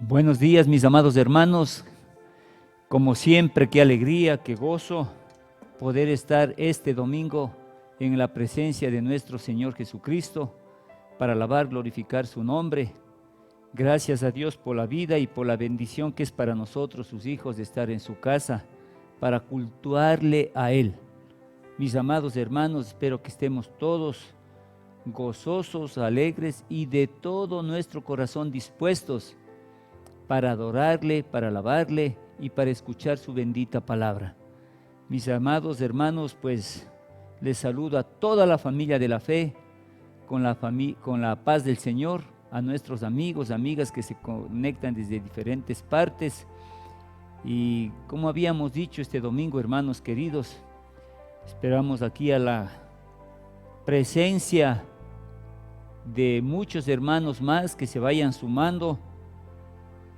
Buenos días, mis amados hermanos. Como siempre, qué alegría, qué gozo poder estar este domingo en la presencia de nuestro Señor Jesucristo para alabar, glorificar su nombre. Gracias a Dios por la vida y por la bendición que es para nosotros, sus hijos, de estar en su casa para cultuarle a Él. Mis amados hermanos, espero que estemos todos gozosos, alegres y de todo nuestro corazón dispuestos para adorarle, para alabarle y para escuchar su bendita palabra. Mis amados hermanos, pues les saludo a toda la familia de la fe, con la paz del Señor, a nuestros amigos, amigas que se conectan desde diferentes partes. Y como habíamos dicho este domingo, hermanos queridos, esperamos aquí a la presencia de muchos hermanos más que se vayan sumando,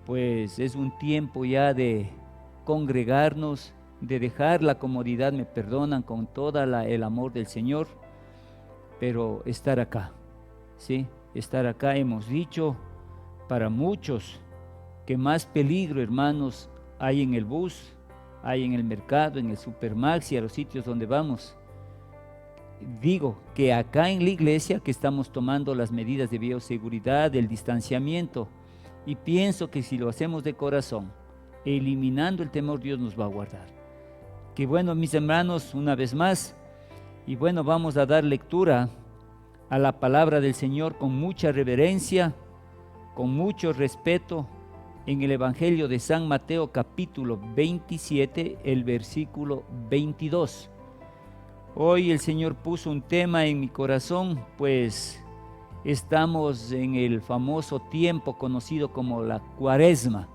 pues es un tiempo ya de congregarnos, de dejar la comodidad, me perdonan, con todo el amor del Señor, pero estar acá, ¿sí? Estar acá, hemos dicho, para muchos, que más peligro, hermanos, hay en el bus, hay en el mercado, en el Supermax y a los sitios donde vamos. Digo que acá en la iglesia, que estamos tomando las medidas de bioseguridad, del distanciamiento, y pienso que si lo hacemos de corazón, eliminando el temor, Dios nos va a guardar. Que bueno, mis hermanos, una vez más, y bueno, vamos a dar lectura a la palabra del Señor con mucha reverencia, con mucho respeto, en el Evangelio de San Mateo capítulo 27, el versículo 22. Hoy el Señor puso un tema en mi corazón, pues estamos en el famoso tiempo conocido como la Cuaresma.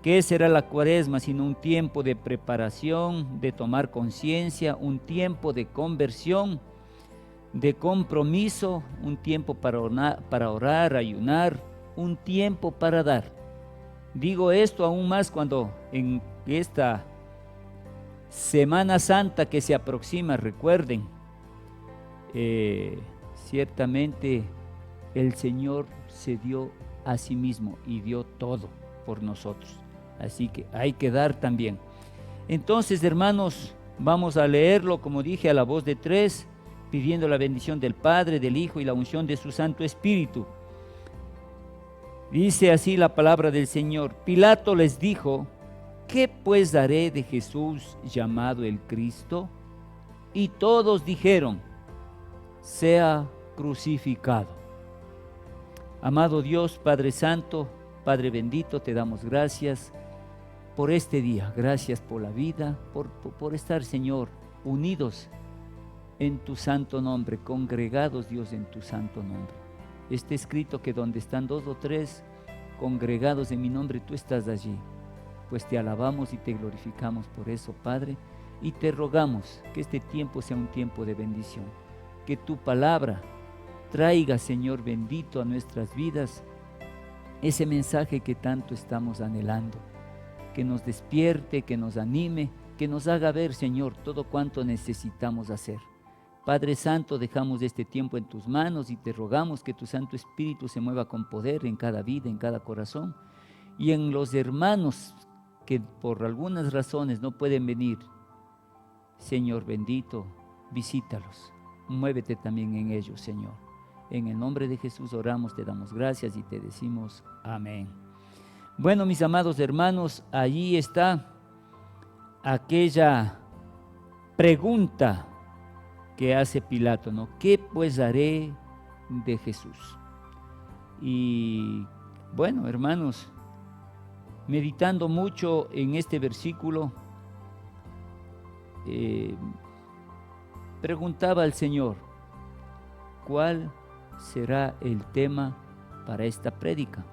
¿Qué será la Cuaresma sino un tiempo de preparación, de tomar conciencia, un tiempo de conversión, de compromiso, un tiempo para orar, ayunar, un tiempo para dar? Digo esto aún más cuando en esta Semana Santa que se aproxima, recuerden, ciertamente el Señor se dio a sí mismo y dio todo por nosotros, así que hay que dar también. Entonces, hermanos, vamos a leerlo, como dije, a la voz de tres, pidiendo la bendición del Padre, del Hijo y la unción de su Santo Espíritu. Dice así la palabra del Señor: Pilato les dijo: ¿qué pues daré de Jesús llamado el Cristo? Y todos dijeron: sea crucificado. Amado Dios, Padre Santo, Padre bendito, te damos gracias por este día. Gracias por la vida, por estar, Señor, unidos en tu santo nombre, congregados, Dios, en tu santo nombre. Está escrito que donde están dos o tres congregados en mi nombre, tú estás allí. Pues te alabamos y te glorificamos por eso, Padre, y te rogamos que este tiempo sea un tiempo de bendición, que tu palabra traiga, Señor bendito, a nuestras vidas ese mensaje que tanto estamos anhelando, que nos despierte, que nos anime, que nos haga ver, Señor, todo cuanto necesitamos hacer. Padre Santo, dejamos este tiempo en tus manos y te rogamos que tu Santo Espíritu se mueva con poder en cada vida, en cada corazón, y en los hermanos que por algunas razones no pueden venir. Señor bendito, visítalos, muévete también en ellos, Señor. En el nombre de Jesús oramos, te damos gracias y te decimos amén. Bueno, mis amados hermanos, allí está aquella pregunta que hace Pilato, ¿no? ¿Qué pues haré de Jesús? Y bueno, hermanos, meditando mucho en este versículo, preguntaba al Señor: ¿cuál será el tema para esta prédica?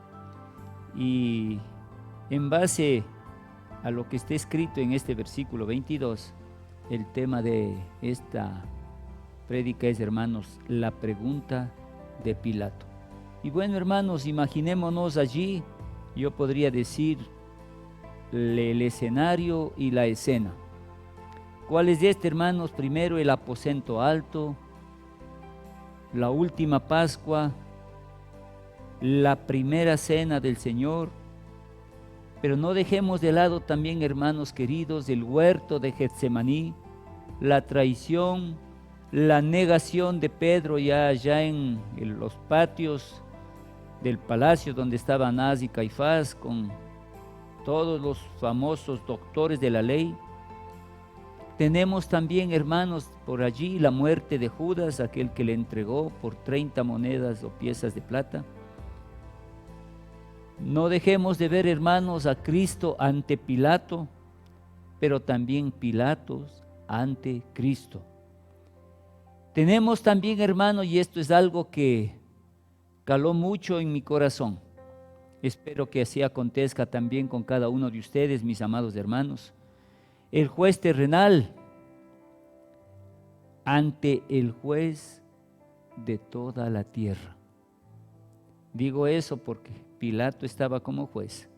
Y en base a lo que está escrito en este versículo 22, el tema de esta prédica es, hermanos, la pregunta de Pilato. Y bueno, hermanos, imaginémonos allí, yo podría decir el escenario y la escena. ¿Cuál es este, hermanos? Primero, el aposento alto, la última Pascua, la primera cena del Señor, Pero no dejemos de lado también, hermanos queridos, el huerto de Getsemaní, la traición, la negación de Pedro ya allá en los patios del palacio donde estaban Anás y Caifás con todos los famosos doctores de la ley. Tenemos también, hermanos, por allí la muerte de Judas, aquel que le entregó por 30 monedas o piezas de plata. No dejemos de ver, hermanos, a Cristo ante Pilato, pero también Pilatos ante Cristo. Tenemos también, hermanos, y esto es algo que caló mucho en mi corazón. Espero que así acontezca también con cada uno de ustedes, mis amados hermanos. El juez terrenal ante el juez de toda la tierra. Digo eso porque Pilato estaba como juez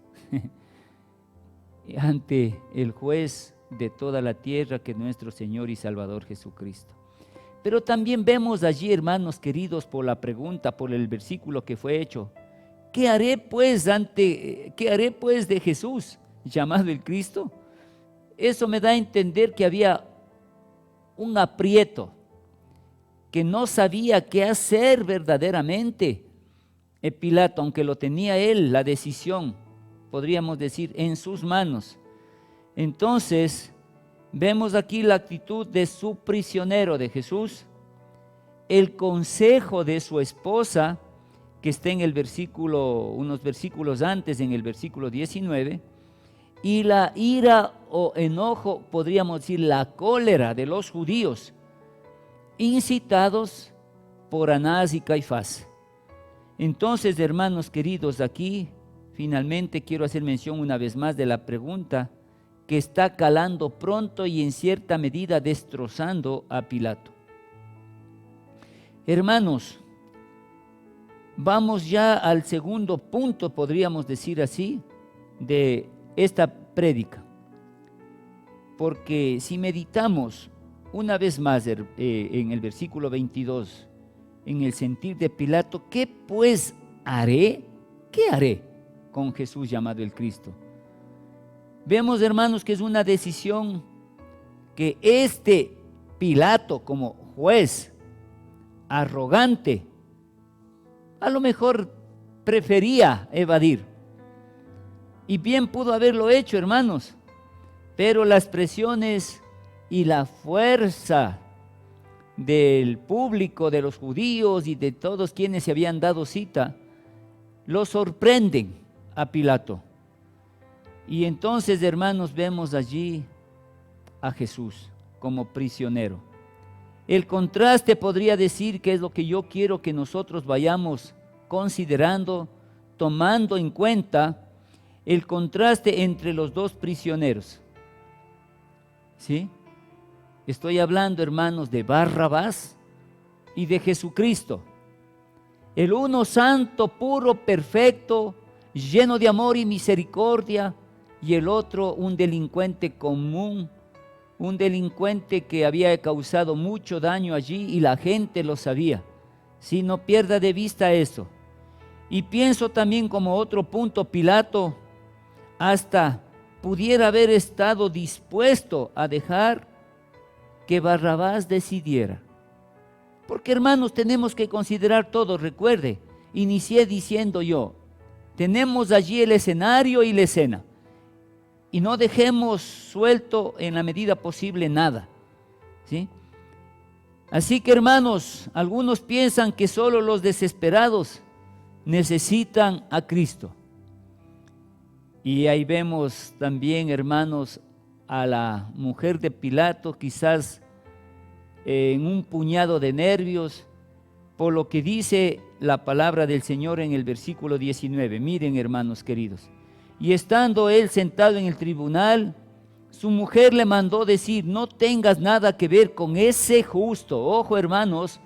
ante el juez de toda la tierra, que es nuestro Señor y Salvador Jesucristo. Pero también vemos allí, hermanos queridos, por la pregunta, por el versículo que fue hecho, ¿qué haré pues de Jesús llamado el Cristo? Eso me da a entender que había un aprieto, que no sabía qué hacer verdaderamente. Pilato, aunque lo tenía él, la decisión, podríamos decir, en sus manos. Entonces, vemos aquí la actitud de su prisionero, de Jesús, el consejo de su esposa, que está en el versículo, unos versículos antes, en el versículo 19, y la ira o enojo, podríamos decir la cólera de los judíos, incitados por Anás y Caifás. Entonces, hermanos queridos, aquí finalmente quiero hacer mención una vez más de la pregunta que está calando pronto y en cierta medida destrozando a Pilato. Hermanos, vamos ya al segundo punto, podríamos decir así, de esta prédica. Porque si meditamos una vez más en el versículo 22, en el sentir de Pilato, ¿qué pues haré? ¿Qué haré con Jesús llamado el Cristo? Vemos, hermanos, que es una decisión que este Pilato, como juez arrogante, a lo mejor prefería evadir. Y bien pudo haberlo hecho, hermanos, pero las presiones y la fuerza del público, de los judíos y de todos quienes se habían dado cita, lo sorprenden a Pilato. Y entonces, hermanos, vemos allí a Jesús como prisionero. El contraste podría decir que es lo que yo quiero que nosotros vayamos considerando, tomando en cuenta el contraste entre los dos prisioneros. ¿Sí? Estoy hablando, hermanos, de Barrabás y de Jesucristo. El uno santo, puro, perfecto, lleno de amor y misericordia, y el otro un delincuente común, un delincuente que había causado mucho daño allí y la gente lo sabía. Sí, no pierda de vista eso. Y pienso también como otro punto, Pilato hasta pudiera haber estado dispuesto a dejar que Barrabás decidiera. Porque, hermanos, tenemos que considerar todo. Recuerde, inicié diciendo yo, tenemos allí el escenario y la escena. Y no dejemos suelto en la medida posible nada. ¿Sí? Así que, hermanos, algunos piensan que solo los desesperados necesitan a Cristo. Y ahí vemos también, hermanos, a la mujer de Pilato, quizás en un puñado de nervios, por lo que dice la palabra del Señor en el versículo 19. Miren, hermanos queridos. Y estando él sentado en el tribunal, su mujer le mandó decir, no tengas nada que ver con ese justo. Ojo, hermanos,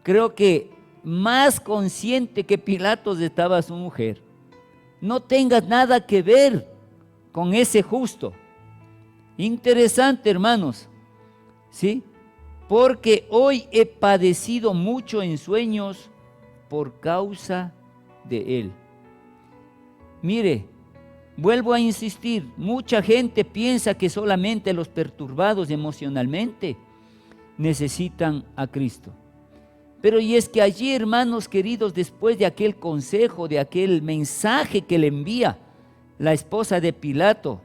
creo que más consciente que Pilatos estaba su mujer. No tengas nada que ver con ese justo. Interesante, hermanos, ¿sí? Porque hoy he padecido mucho en sueños por causa de él. Mire, Vuelvo a insistir, mucha gente piensa que solamente los perturbados emocionalmente necesitan a Cristo. Pero y es que allí, hermanos queridos, después de aquel consejo, de aquel mensaje que le envía la esposa de Pilato,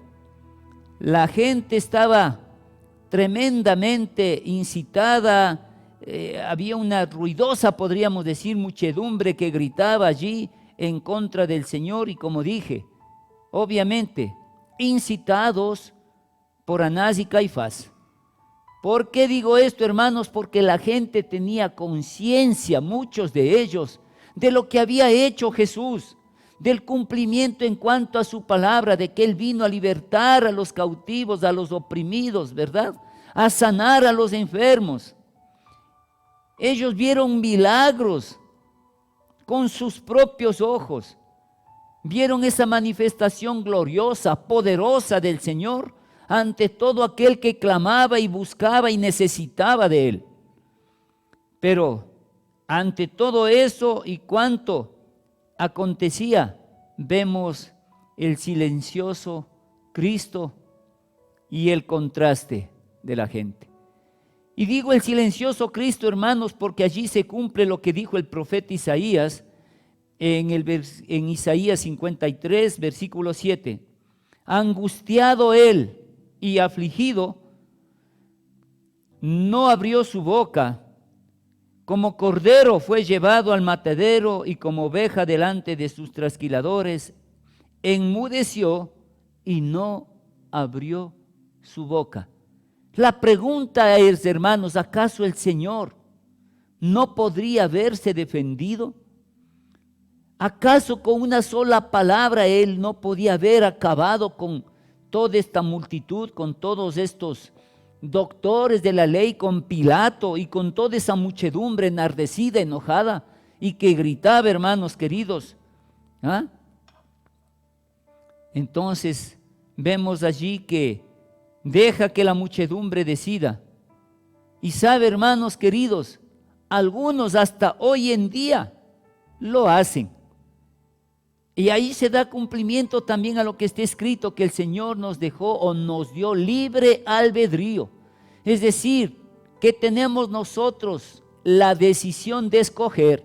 la gente estaba tremendamente incitada, había una ruidosa, podríamos decir, muchedumbre que gritaba allí en contra del Señor, y como dije, obviamente, incitados por Anás y Caifás. ¿Por qué digo esto, hermanos? Porque la gente tenía conciencia, muchos de ellos, de lo que había hecho Jesús, del cumplimiento en cuanto a su palabra, de que Él vino a libertar a los cautivos, a los oprimidos, ¿verdad? A sanar a los enfermos. Ellos vieron milagros con sus propios ojos. Vieron esa manifestación gloriosa, poderosa del Señor ante todo aquel que clamaba y buscaba y necesitaba de Él. Pero ante todo eso y cuanto acontecía, vemos el silencioso Cristo y el contraste de la gente. Y digo el silencioso Cristo, hermanos, porque allí se cumple lo que dijo el profeta Isaías en Isaías 53, versículo 7. Angustiado él y afligido, no abrió su boca. Como cordero fue llevado al matadero y como oveja delante de sus trasquiladores, enmudeció y no abrió su boca. La pregunta es, hermanos, ¿acaso el Señor no podría haberse defendido? ¿Acaso con una sola palabra Él no podía haber acabado con toda esta multitud, con todos estos doctores de la ley, con Pilato y con toda esa muchedumbre enardecida, enojada y que gritaba, hermanos queridos? ¿Ah? Entonces vemos allí que deja que la muchedumbre decida. Y sabe, hermanos queridos, algunos hasta hoy en día lo hacen. Y ahí se da cumplimiento también a lo que está escrito, que el Señor nos dejó o nos dio libre albedrío. Es decir, que tenemos nosotros la decisión de escoger.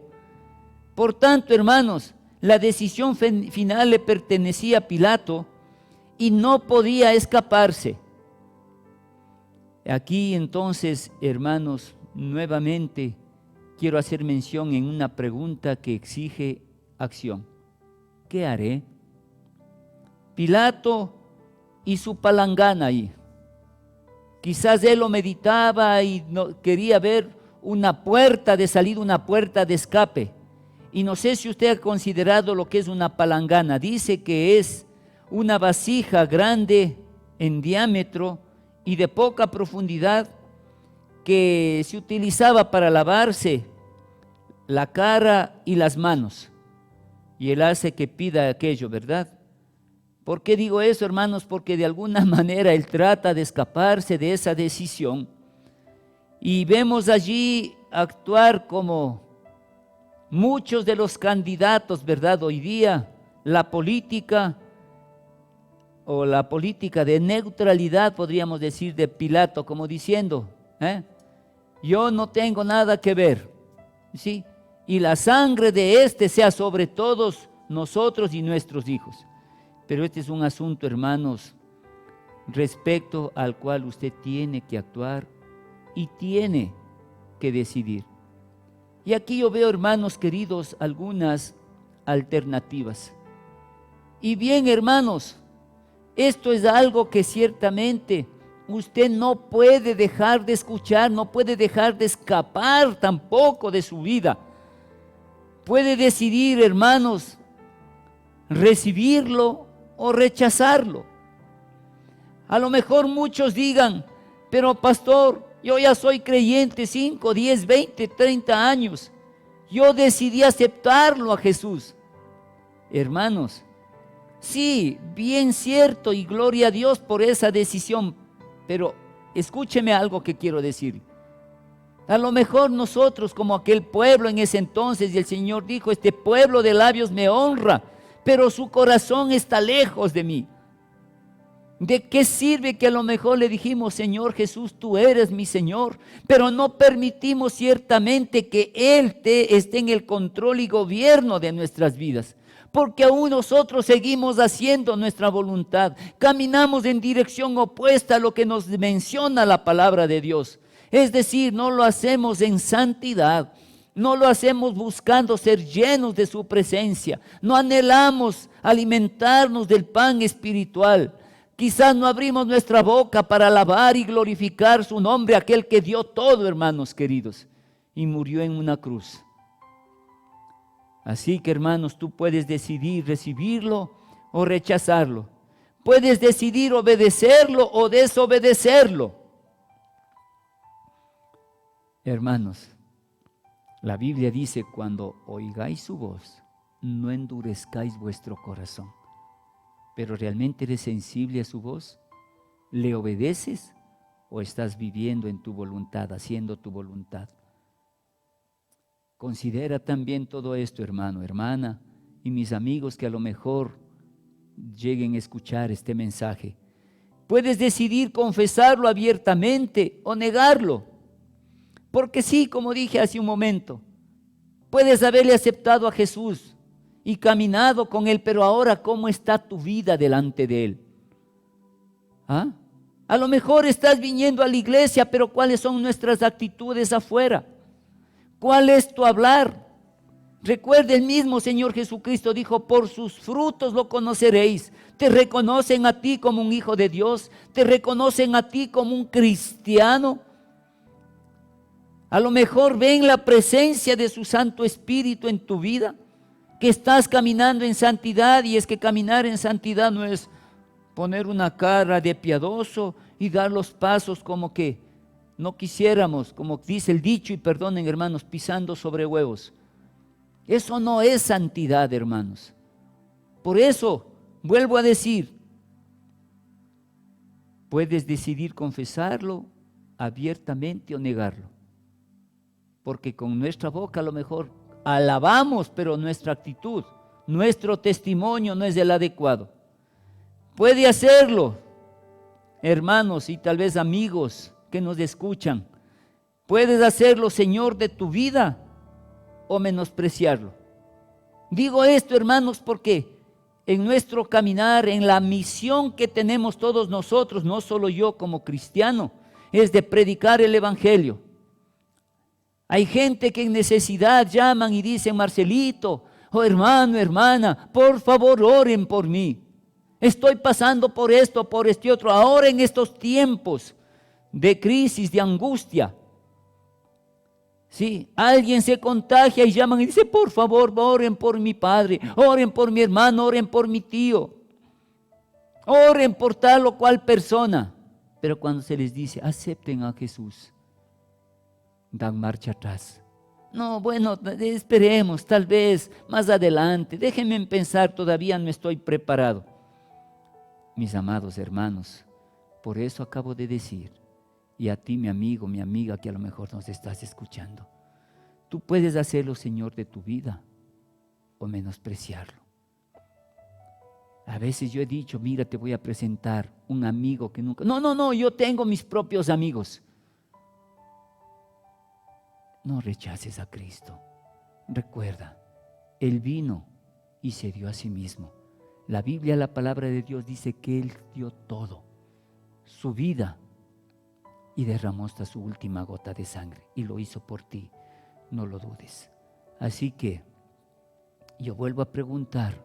Por tanto, hermanos, la decisión final le pertenecía a Pilato y no podía escaparse. Aquí entonces, hermanos, nuevamente quiero hacer mención en una pregunta que exige acción. ¿Qué haré? Pilato y su palangana ahí. Quizás él lo meditaba y no, quería ver una puerta de salida, una puerta de escape. Y no sé si usted ha considerado lo que es una palangana. Dice que es una vasija grande en diámetro y de poca profundidad que se utilizaba para lavarse la cara y las manos. Y Él hace que pida aquello, ¿verdad? ¿Por qué digo eso, hermanos? Porque de alguna manera Él trata de escaparse de esa decisión. Y vemos allí actuar como muchos de los candidatos, ¿verdad? Hoy día la política o la política de neutralidad, podríamos decir, de Pilato, como diciendo, yo no tengo nada que ver, ¿sí? Y la sangre de este sea sobre todos nosotros y nuestros hijos. Pero este es un asunto, hermanos, respecto al cual usted tiene que actuar y tiene que decidir. Y aquí yo veo, hermanos queridos, algunas alternativas. Y bien, hermanos, esto es algo que ciertamente usted no puede dejar de escuchar, no puede dejar de escapar tampoco de su vida. Puede decidir, hermanos, recibirlo o rechazarlo. A lo mejor muchos digan, pero pastor, yo ya soy creyente 5, 10, 20, 30 años. Yo decidí aceptarlo a Jesús. Hermanos, sí, bien cierto y gloria a Dios por esa decisión, pero escúcheme algo que quiero decir. A lo mejor nosotros como aquel pueblo en ese entonces, y el Señor dijo, este pueblo de labios me honra, pero su corazón está lejos de mí. ¿De qué sirve que a lo mejor le dijimos, Señor Jesús, tú eres mi Señor, pero no permitimos ciertamente que Él esté en el control y gobierno de nuestras vidas? Porque aún nosotros seguimos haciendo nuestra voluntad, caminamos en dirección opuesta a lo que nos menciona la palabra de Dios. Es decir, no lo hacemos en santidad, no lo hacemos buscando ser llenos de su presencia, no anhelamos alimentarnos del pan espiritual. Quizás no abrimos nuestra boca para alabar y glorificar su nombre, aquel que dio todo, hermanos queridos, y murió en una cruz. Así que, hermanos, tú puedes decidir recibirlo o rechazarlo. Puedes decidir obedecerlo o desobedecerlo. Hermanos, la Biblia dice, cuando oigáis su voz, no endurezcáis vuestro corazón. ¿Pero realmente eres sensible a su voz? ¿Le obedeces o estás viviendo en tu voluntad, haciendo tu voluntad? Considera también todo esto, hermano, hermana, y mis amigos que a lo mejor lleguen a escuchar este mensaje. Puedes decidir confesarlo abiertamente o negarlo. Porque sí, como dije hace un momento, puedes haberle aceptado a Jesús y caminado con Él, pero ahora, ¿cómo está tu vida delante de Él? ¿Ah? A lo mejor estás viniendo a la iglesia, pero ¿cuáles son nuestras actitudes afuera? ¿Cuál es tu hablar? Recuerda, el mismo Señor Jesucristo dijo, por sus frutos lo conoceréis. Te reconocen a ti como un hijo de Dios, te reconocen a ti como un cristiano. A lo mejor ven la presencia de su Santo Espíritu en tu vida, que estás caminando en santidad, y es que caminar en santidad no es poner una cara de piadoso y dar los pasos como que no quisiéramos, como dice el dicho, y perdonen hermanos, pisando sobre huevos. Eso no es santidad, hermanos. Por eso, vuelvo a decir, puedes decidir confesarlo abiertamente o negarlo. Porque con nuestra boca a lo mejor alabamos, pero nuestra actitud, nuestro testimonio no es el adecuado. Puede hacerlo, hermanos y tal vez amigos que nos escuchan. Puedes hacerlo Señor de tu vida o menospreciarlo. Digo esto, hermanos, porque en nuestro caminar, en la misión que tenemos todos nosotros, no solo yo como cristiano, es de predicar el evangelio. Hay gente que en necesidad llaman y dicen, Marcelito, oh hermano, hermana, por favor oren por mí. Estoy pasando por esto, por este otro, ahora en estos tiempos de crisis, de angustia. Sí, alguien se contagia y llaman y dice, por favor, oren por mi padre, oren por mi hermano, oren por mi tío, oren por tal o cual persona. Pero cuando se les dice, acepten a Jesús, dan marcha atrás. No, bueno, esperemos, tal vez más adelante, déjenme pensar, todavía no estoy preparado. Mis amados hermanos, por eso acabo de decir, y a ti, mi amigo, mi amiga, que a lo mejor nos estás escuchando, tú puedes hacerlo Señor de tu vida o menospreciarlo. A veces yo he dicho, mira, te voy a presentar un amigo que nunca... No, yo tengo mis propios amigos. No rechaces a Cristo. Recuerda, Él vino y se dio a sí mismo. La Biblia, la palabra de Dios dice que Él dio todo, su vida, y derramó hasta su última gota de sangre, y lo hizo por ti, no lo dudes. Así que yo vuelvo a preguntar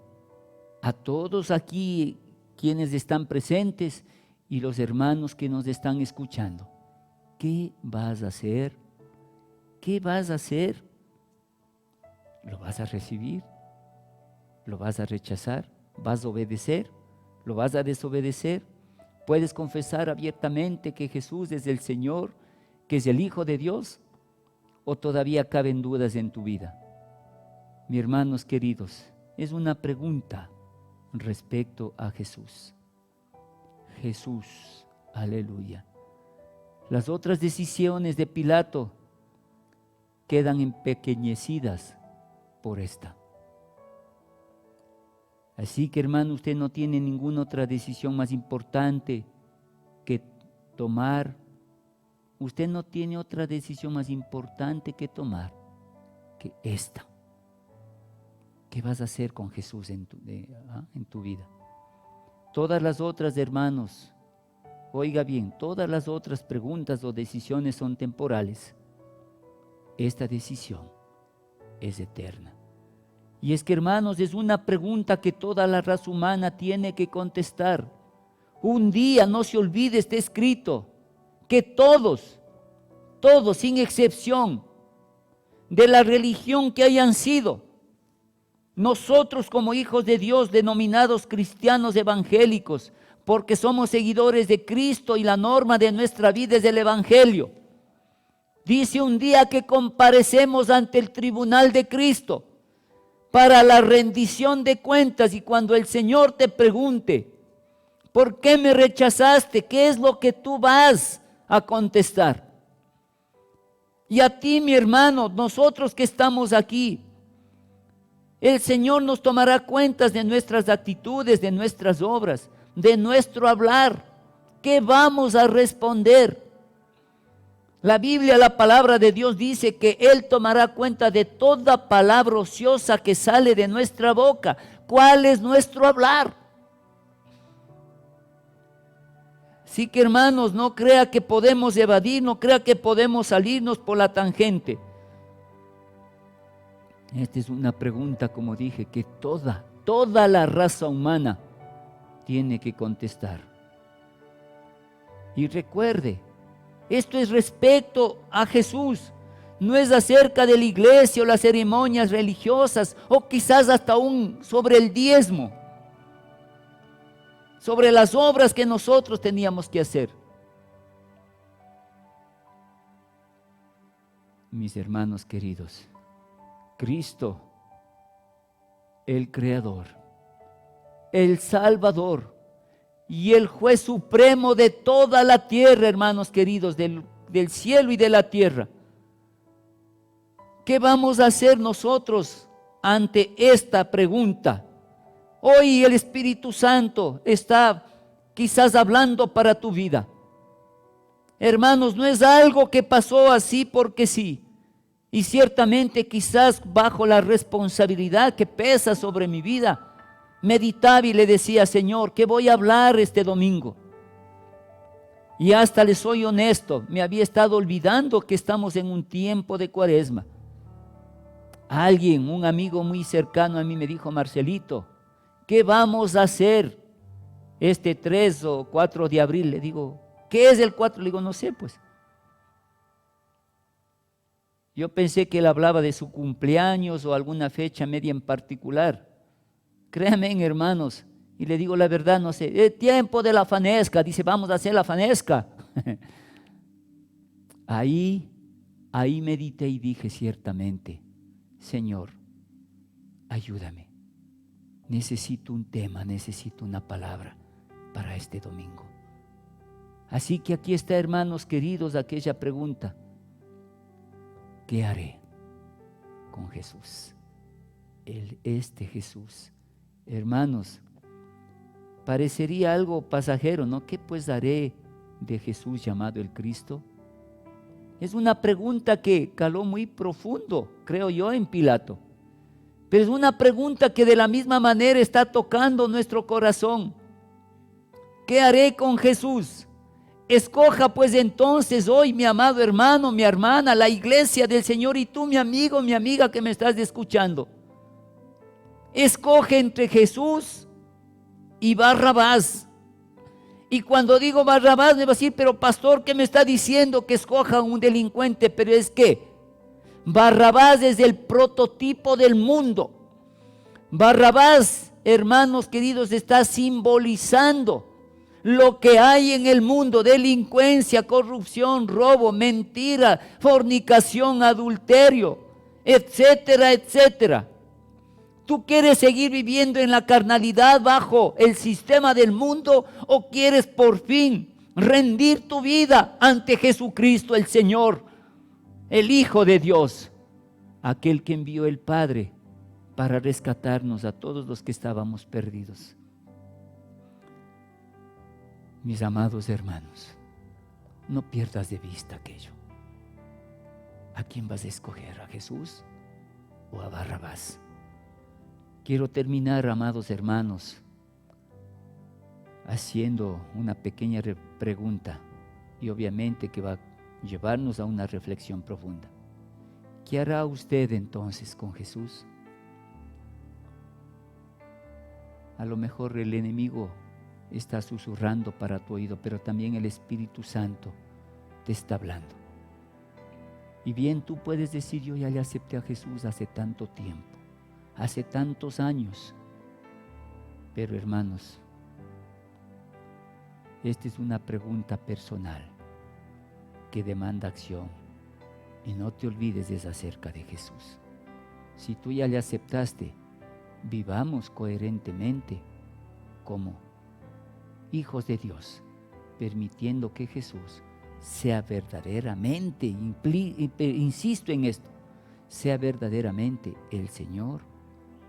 a todos aquí quienes están presentes y los hermanos que nos están escuchando, ¿qué vas a hacer? ¿Qué vas a hacer? ¿Lo vas a recibir? ¿Lo vas a rechazar? ¿Vas a obedecer? ¿Lo vas a desobedecer? ¿Puedes confesar abiertamente que Jesús es el Señor, que es el Hijo de Dios? ¿O todavía caben dudas en tu vida? Mis hermanos queridos, es una pregunta respecto a Jesús. Jesús, aleluya. Las otras decisiones de Pilato quedan empequeñecidas por esta. Así que, hermano, usted no tiene ninguna otra decisión más importante que tomar. Usted no tiene otra decisión más importante que tomar que esta. ¿Qué vas a hacer con Jesús en tu vida? Todas las otras, hermanos, oiga bien, todas las otras preguntas o decisiones son temporales. Esta decisión es eterna. Y es que, hermanos, es una pregunta que toda la raza humana tiene que contestar. Un día, no se olvide, está escrito que todos, sin excepción, de la religión que hayan sido, nosotros como hijos de Dios, denominados cristianos evangélicos, porque somos seguidores de Cristo y la norma de nuestra vida es el Evangelio. Dice un día que comparecemos ante el tribunal de Cristo para la rendición de cuentas, y cuando el Señor te pregunte, ¿por qué me rechazaste? ¿Qué es lo que tú vas a contestar? Y a ti, mi hermano, nosotros que estamos aquí, el Señor nos tomará cuentas de nuestras actitudes, de nuestras obras, de nuestro hablar. ¿Qué vamos a responder? La Biblia, la palabra de Dios dice que Él tomará cuenta de toda palabra ociosa que sale de nuestra boca. ¿Cuál es nuestro hablar? Así que, hermanos, no crea que podemos evadir, no crea que podemos salirnos por la tangente. Esta es una pregunta, como dije, que toda la raza humana tiene que contestar. Y recuerde, esto es respecto a Jesús, no es acerca de la iglesia o las ceremonias religiosas, o quizás hasta aún sobre el diezmo, sobre las obras que nosotros teníamos que hacer. Mis hermanos queridos, Cristo, el Creador, el Salvador y el Juez Supremo de toda la tierra, hermanos queridos, del cielo y de la tierra. ¿Qué vamos a hacer nosotros ante esta pregunta? Hoy el Espíritu Santo está quizás hablando para tu vida. Hermanos, no es algo que pasó así porque sí. Y ciertamente quizás bajo la responsabilidad que pesa sobre mi vida, meditaba y le decía, Señor, ¿qué voy a hablar este domingo? Y hasta le soy honesto, me había estado olvidando que estamos en un tiempo de Cuaresma. Alguien, un amigo muy cercano a mí me dijo, Marcelito, ¿qué vamos a hacer este 3 o 4 de abril? Le digo, ¿qué es el 4? Le digo, no sé, pues. Yo pensé que él hablaba de su cumpleaños o alguna fecha media en particular. Créanme, hermanos, y le digo la verdad, no sé, el tiempo de la fanesca, dice, vamos a hacer la fanesca. Ahí medité y dije ciertamente, Señor, ayúdame. Necesito un tema, necesito una palabra para este domingo. Así que aquí está, hermanos queridos, aquella pregunta. ¿Qué haré con Jesús? Este Jesús. Hermanos, parecería algo pasajero, ¿no? ¿Qué pues haré de Jesús llamado el Cristo? Es una pregunta que caló muy profundo, creo yo, en Pilato. Pero es una pregunta que de la misma manera está tocando nuestro corazón. ¿Qué haré con Jesús? Escoja pues entonces hoy, mi amado hermano, mi hermana, la iglesia del Señor, y tú, mi amigo, mi amiga que me estás escuchando. Escoge entre Jesús y Barrabás. Y cuando digo Barrabás me va a decir, pero pastor, ¿qué me está diciendo que escoja un delincuente? Pero es que Barrabás es el prototipo del mundo. Barrabás, hermanos queridos, está simbolizando lo que hay en el mundo: delincuencia, corrupción, robo, mentira, fornicación, adulterio, etcétera, etcétera. ¿Tú quieres seguir viviendo en la carnalidad bajo el sistema del mundo, o quieres por fin rendir tu vida ante Jesucristo el Señor, el Hijo de Dios, aquel que envió el Padre para rescatarnos a todos los que estábamos perdidos. Mis amados hermanos, no pierdas de vista aquello. ¿A quién vas a escoger? ¿A Jesús o a Barrabás? Quiero terminar, amados hermanos, haciendo una pequeña pregunta, y obviamente que va a llevarnos a una reflexión profunda. ¿Qué hará usted entonces con Jesús? A lo mejor el enemigo está susurrando para tu oído, pero también el Espíritu Santo te está hablando. Y bien, tú puedes decir: yo ya le acepté a Jesús hace tanto tiempo, hace tantos años. Pero hermanos, esta es una pregunta personal que demanda acción. Y no te olvides, es acerca de Jesús. Si tú ya le aceptaste, vivamos coherentemente como hijos de Dios, permitiendo que Jesús sea verdaderamente, insisto en esto, sea verdaderamente el Señor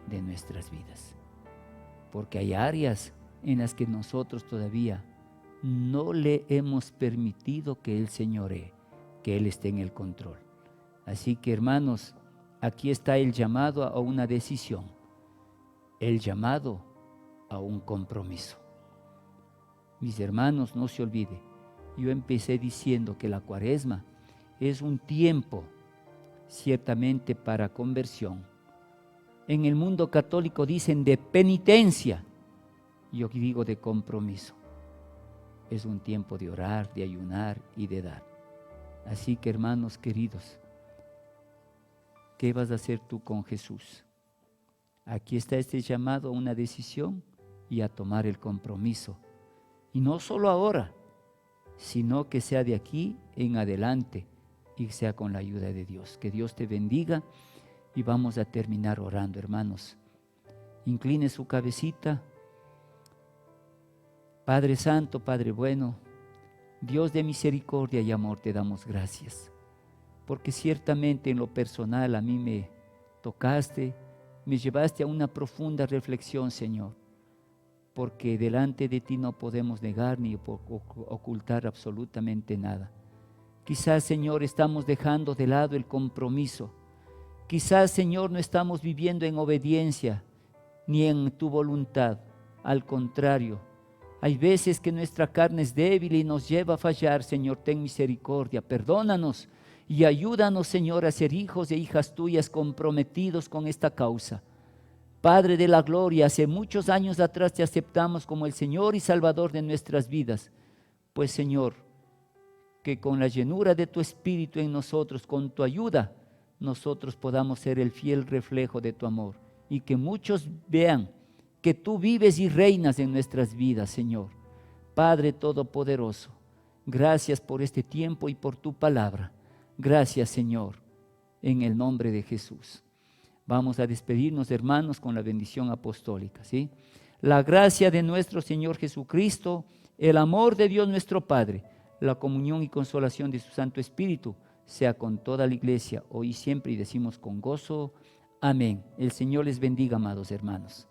de nuestras vidas. Porque hay áreas en las que nosotros todavía no le hemos permitido que Él señoree, que Él esté en el control. Así que, hermanos, aquí está el llamado a una decisión, el llamado a un compromiso. Mis hermanos, no se olvide, yo empecé diciendo que la Cuaresma es un tiempo ciertamente para conversión. En el mundo católico dicen de penitencia, yo digo de compromiso. Es un tiempo de orar, de ayunar y de dar. Así que, hermanos queridos, ¿qué vas a hacer tú con Jesús? Aquí está este llamado a una decisión y a tomar el compromiso. Y no solo ahora, sino que sea de aquí en adelante y sea con la ayuda de Dios. Que Dios te bendiga y vamos a terminar orando, hermanos. Incline su cabecita. Padre Santo, Padre bueno, Dios de misericordia y amor, te damos gracias, porque ciertamente en lo personal a mí me tocaste, me llevaste a una profunda reflexión, Señor, porque delante de ti no podemos negar ni ocultar absolutamente nada. Quizás, Señor, estamos dejando de lado el compromiso. Quizás, Señor, no estamos viviendo en obediencia ni en tu voluntad. Al contrario, hay veces que nuestra carne es débil y nos lleva a fallar. Señor, ten misericordia, perdónanos y ayúdanos, Señor, a ser hijos e hijas tuyas comprometidos con esta causa. Padre de la gloria, hace muchos años atrás te aceptamos como el Señor y Salvador de nuestras vidas. Pues, Señor, que con la llenura de tu Espíritu en nosotros, con tu ayuda, nosotros podamos ser el fiel reflejo de tu amor y que muchos vean que tú vives y reinas en nuestras vidas, Señor. Padre Todopoderoso, gracias por este tiempo y por tu palabra. Gracias, Señor, en el nombre de Jesús. Vamos a despedirnos, hermanos, con la bendición apostólica, ¿sí? La gracia de nuestro Señor Jesucristo, el amor de Dios nuestro Padre, la comunión y consolación de su Santo Espíritu, sea con toda la iglesia, hoy y siempre, y decimos con gozo, amén. El Señor les bendiga, amados hermanos.